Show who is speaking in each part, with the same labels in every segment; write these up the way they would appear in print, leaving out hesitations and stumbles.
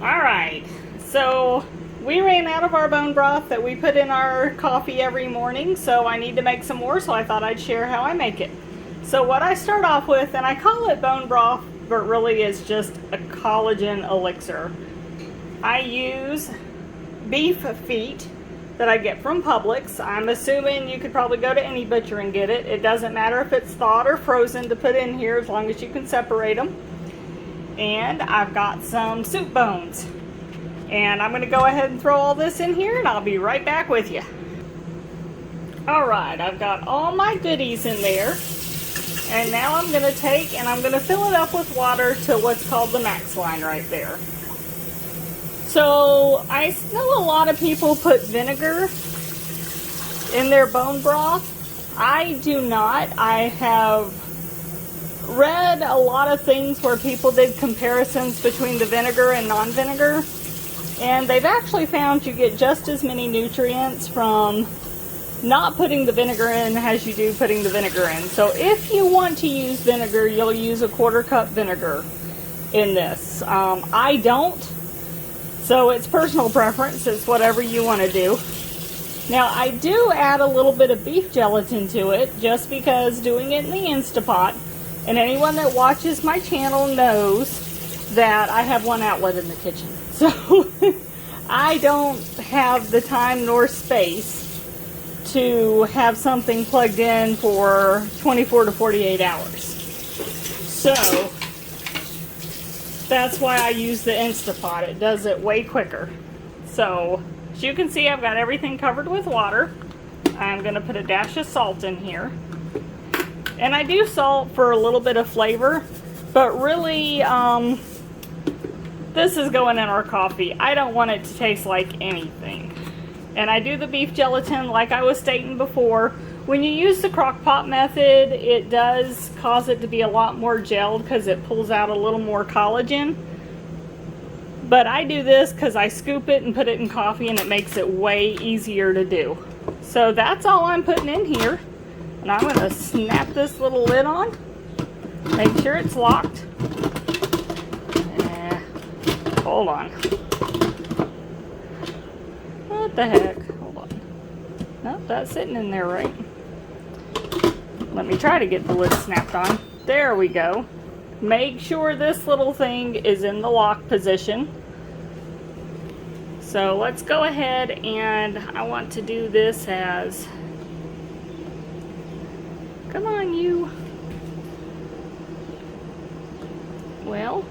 Speaker 1: Alright, so we ran out of our bone broth that we put in our coffee every morning, so I need to make some more, so I thought I'd share how I make it. So what I start off with, and I call it bone broth, but really it's just a collagen elixir. I use beef feet that I get from Publix. I'm assuming you could probably go to any butcher and get it. It doesn't matter if it's thawed or frozen to put in here as long as you can separate them. And I've got some soup bones. And I'm going to go ahead and throw all this in here and I'll be right back with you. Alright, I've got all my goodies in there. And now I'm going to take and I'm going to fill it up with water to what's called the max line right there. So I know a lot of people put vinegar in their bone broth. I do not. I have read a lot of things where people did comparisons between the vinegar and non-vinegar, and they've actually found you get just as many nutrients from not putting the vinegar in as you do putting the vinegar in. So if you want to use vinegar, you'll use a 1/4 cup vinegar in this. I don't, so it's personal preference. It's whatever you want to do. Now I do add a little bit of beef gelatin to it just because doing it in the Instant Pot. And anyone that watches my channel knows that I have one outlet in the kitchen. So I don't have the time nor space to have something plugged in for 24 to 48 hours. So that's why I use the Instant Pot. It does it way quicker. So as you can see, I've got everything covered with water. I'm going to put a dash of salt in here. And I do salt for a little bit of flavor, but really, this is going in our coffee. I don't want it to taste like anything. And I do the beef gelatin like I was stating before. When you use the crock pot method, it does cause it to be a lot more gelled because it pulls out a little more collagen. But I do this because I scoop it and put it in coffee and it makes it way easier to do. So that's all I'm putting in here. And I'm going to snap this little lid on. Make sure it's locked. Hold on. What the heck? Hold on. Nope, that's sitting in there right. Let me try to get the lid snapped on. There we go. Make sure this little thing is in the lock position. So let's go ahead and I want to do this as... Come on, you. Well,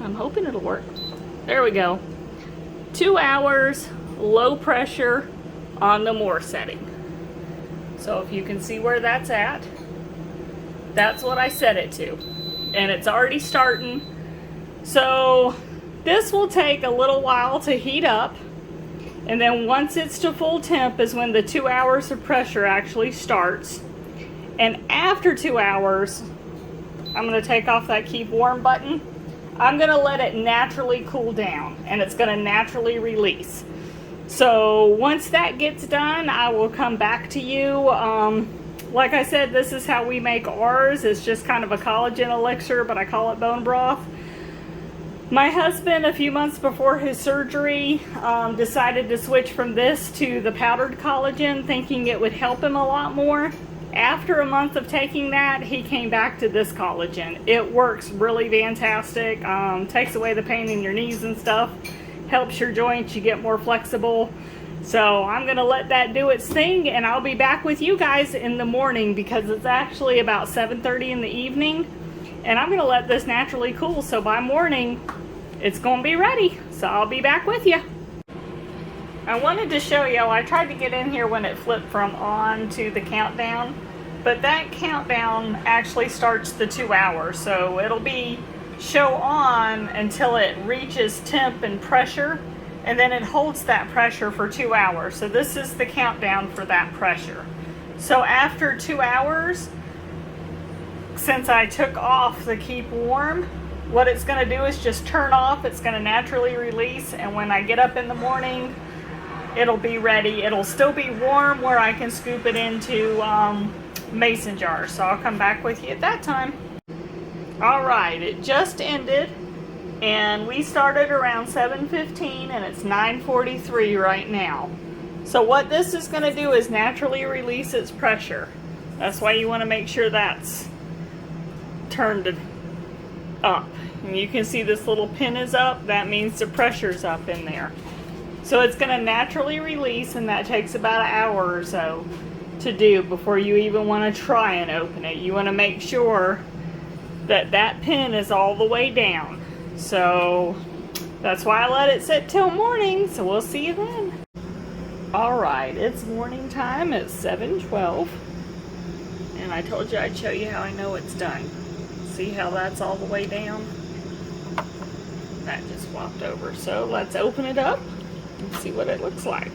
Speaker 1: I'm hoping it'll work. There we go. 2 hours, low pressure on the Moore setting. So if you can see where that's at, that's what I set it to. And it's already starting. So this will take a little while to heat up. And then once it's to full temp is when the 2 hours of pressure actually starts. And after 2 hours, I'm going to take off that keep warm button. I'm going to let it naturally cool down and it's going to naturally release. So once that gets done, I will come back to you. Like I said, this is how we make ours. It's just kind of a collagen elixir, but I call it bone broth. My husband, a few months before his surgery, decided to switch from this to the powdered collagen, thinking it would help him a lot more. After a month of taking that, he came back to this collagen. It works really fantastic. Takes away the pain in your knees and stuff. Helps your joints. You get more flexible. So I'm going to let that do its thing, and I'll be back with you guys in the morning because it's actually about 7:30 in the evening. And I'm going to let this naturally cool, so by morning, it's going to be ready. So I'll be back with you. I wanted to show you, I tried to get in here when it flipped from on to the countdown, but that countdown actually starts the 2 hours. So it'll be show on until it reaches temp and pressure, and then it holds that pressure for 2 hours. So this is the countdown for that pressure. So after 2 hours, since I took off the keep warm, what it's going to do is just turn off. It's going to naturally release, and when I get up in the morning, it'll be ready. It'll still be warm where I can scoop it into mason jars. So I'll come back with you at that time. All right, it just ended, and we started around 7:15, and it's 9:43 right now. So what this is going to do is naturally release its pressure. That's why you want to make sure that's turned up. And you can see this little pin is up. That means the pressure's up in there. So it's going to naturally release, and that takes about an hour or so to do before you even want to try and open it. You want to make sure that that pin is all the way down. So that's why I let it sit till morning. So we'll see you then. All right, it's morning time. It's 7:12, and I told you I'd show you how I know it's done. See how that's all the way down? That just flopped over. So let's open it up and see what it looks like.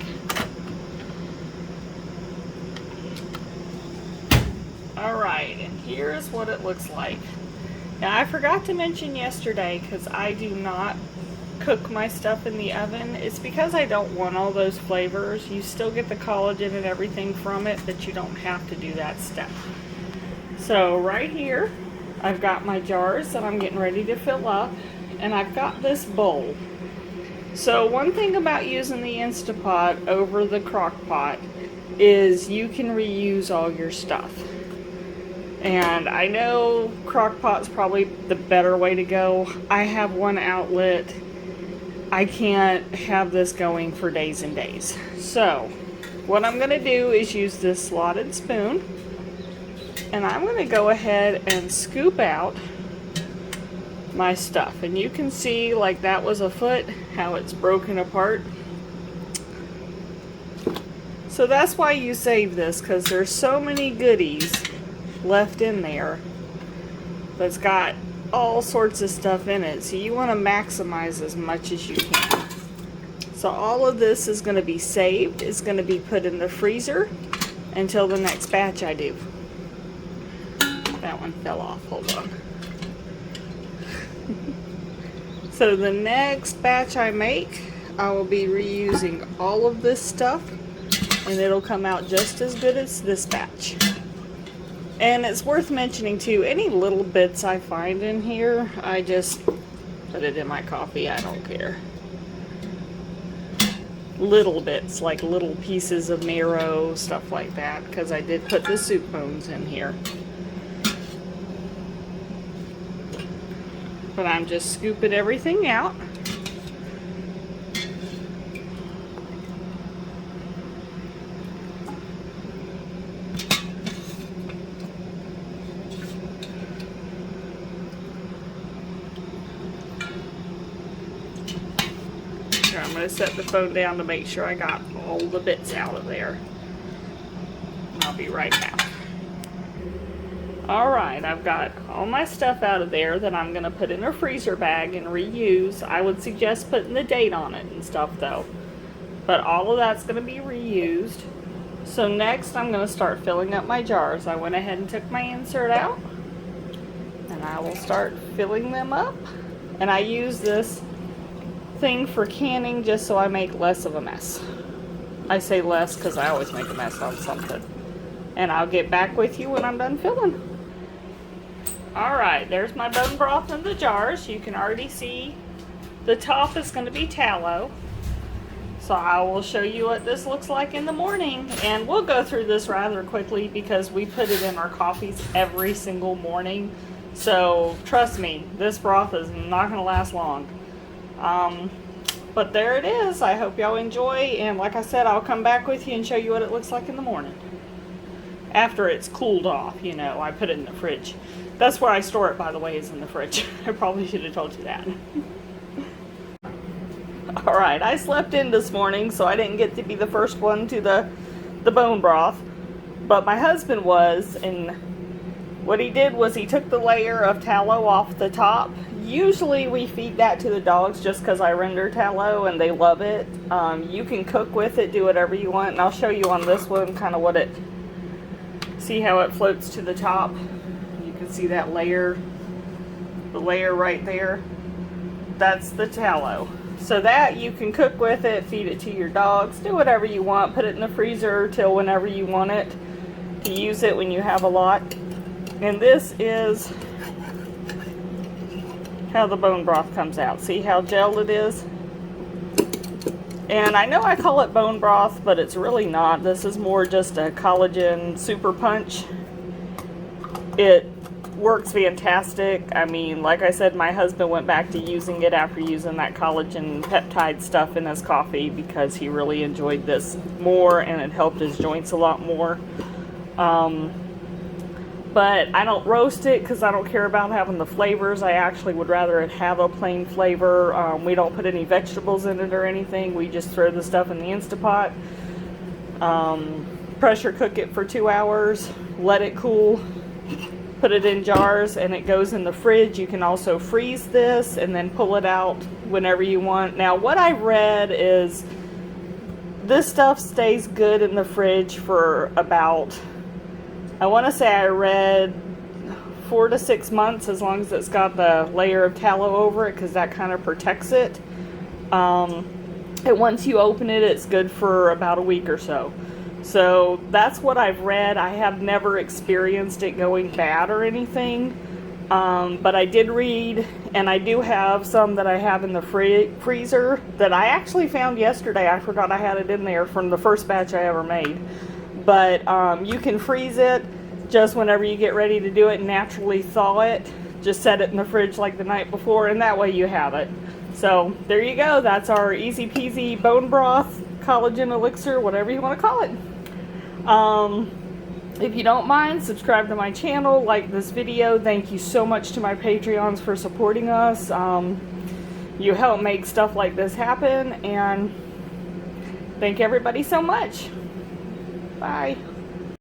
Speaker 1: All right, and here's what it looks like. Now, I forgot to mention yesterday, because I do not cook my stuff in the oven. It's because I don't want all those flavors. You still get the collagen and everything from it, but you don't have to do that step. So right here, I've got my jars that I'm getting ready to fill up, and I've got this bowl. So one thing about using the Instant Pot over the Crock Pot is you can reuse all your stuff. And I know Crock Pot's probably the better way to go. I have one outlet. I can't have this going for days and days. So what I'm going to do is use this slotted spoon, and I'm going to go ahead and scoop out my stuff. And you can see, like, that was a foot, how it's broken apart. So that's why you save this, because there's so many goodies left in there that's got all sorts of stuff in it. So you want to maximize as much as you can. So all of this is going to be saved. It's going to be put in the freezer until the next batch I do. That one fell off. Hold on. So the next batch I make, I will be reusing all of this stuff, and it'll come out just as good as this batch. And it's worth mentioning too, any little bits I find in here, I just put it in my coffee. I don't care. Little bits, like little pieces of marrow, stuff like that, because I did put the soup bones in here. But I'm just scooping everything out. I'm going to set the phone down to make sure I got all the bits out of there. I'll be right back. Alright, I've got all my stuff out of there that I'm going to put in a freezer bag and reuse. I would suggest putting the date on it and stuff though. But all of that's going to be reused. So next I'm going to start filling up my jars. I went ahead and took my insert out, and I will start filling them up. And I use this thing for canning just so I make less of a mess. I say less because I always make a mess on something. And I'll get back with you when I'm done filling. Alright, there's my bone broth in the jars. You can already see the top is going to be tallow. So I will show you what this looks like in the morning. And we'll go through this rather quickly because we put it in our coffees every single morning. So trust me, this broth is not going to last long. But there it is. I hope y'all enjoy, and like I said, I'll come back with you and show you what it looks like in the morning. After it's cooled off, you know, I put it in the fridge. That's where I store it, by the way, is in the fridge. I probably should have told you that. Alright, I slept in this morning, so I didn't get to be the first one to the bone broth. But my husband was, and what he did was he took the layer of tallow off the top. Usually we feed that to the dogs just because I render tallow and they love it. You can cook with it, do whatever you want, and I'll show you on this one kind of what it, see how it floats to the top. You can see that layer, the layer right there. That's the tallow. So that you can cook with it, feed it to your dogs, do whatever you want, put it in the freezer till whenever you want it to use it when you have a lot. And this is how the bone broth comes out. See how gelled it is? And I know I call it bone broth, but it's really not. This is more just a collagen super punch. It works fantastic. I mean, like I said, my husband went back to using it after using that collagen peptide stuff in his coffee because he really enjoyed this more and it helped his joints a lot more. But I don't roast it because I don't care about having the flavors. I actually would rather it have a plain flavor. We don't put any vegetables in it or anything. We just throw the stuff in the Instant Pot. Pressure cook it for 2 hours. Let it cool. Put it in jars and it goes in the fridge. You can also freeze this and then pull it out whenever you want. Now what I read is this stuff stays good in the fridge for about, I want to say I read 4 to 6 months, as long as it's got the layer of tallow over it, because that kind of protects it. And once you open it, it's good for about a week or so. So that's what I've read. I have never experienced it going bad or anything. But I did read, and I do have some that I have in the freezer that I actually found yesterday. I forgot I had it in there from the first batch I ever made. But you can freeze it just whenever you get ready to do it and naturally thaw it. Just set it in the fridge like the night before, and that way you have it. So there you go. That's our easy peasy bone broth, collagen elixir, whatever you want to call it. If you don't mind, subscribe to my channel, like this video. Thank you so much to my Patreons for supporting us. You help make stuff like this happen, and thank everybody so much. Bye.